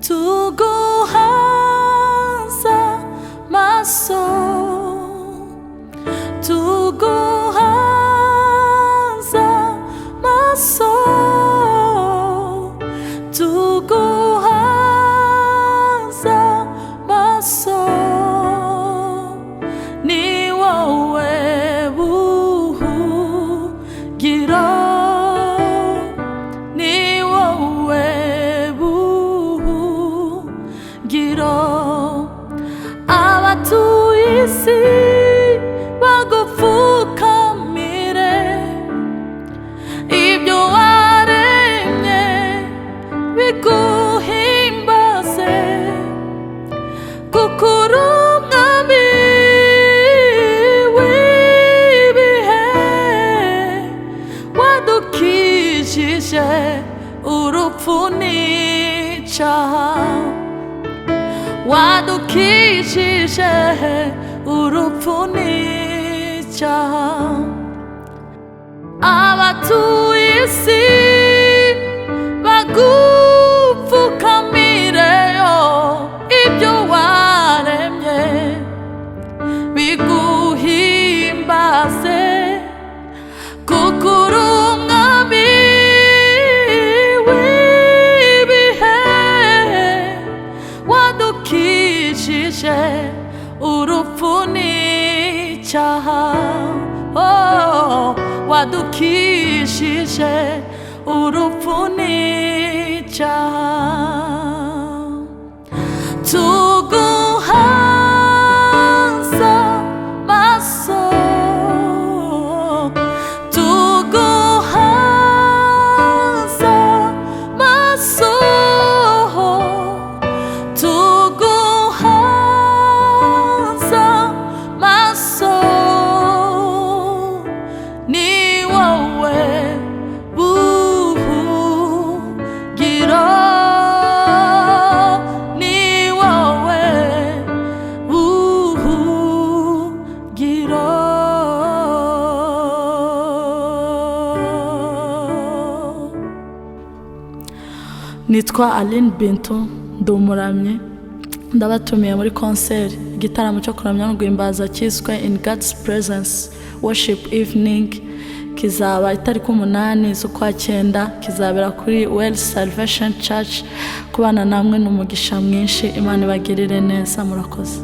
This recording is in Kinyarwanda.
두고 항상 맞서 두고 항상 맞서 두고 항상 맞서 니와 외우기로 니와 외우기로 아와 tuisi wagufuka mire ibyo waremye biguhimbaze kuko uri umwami w'ibihe wadukijije urupfu n'icyaha wadukijije urupfu n'icyaha abatuye isi bagupfukamireyo ibyo waremye biguhimbaze kuko uri umwami w'ibihe wadukijije urupfu n'icyaha wadukijije urupfu n'icyaha tuguhanza maso tuguhanza maso tuguhanza maso ni wowe buhungiro ni wowe buhungiro nitwa Aline Bintou Ndumuramye ndabatumiye muri concert igitaramo cyo kuramya no guhimbaza cyiswe In God's Presence Worship Evening kizaba itariki 8 z'ukwa 9 kizabera kuri Well Salvation Church kubana namwe n'umugisha mwinshi Imana ibagirire neza murakoze.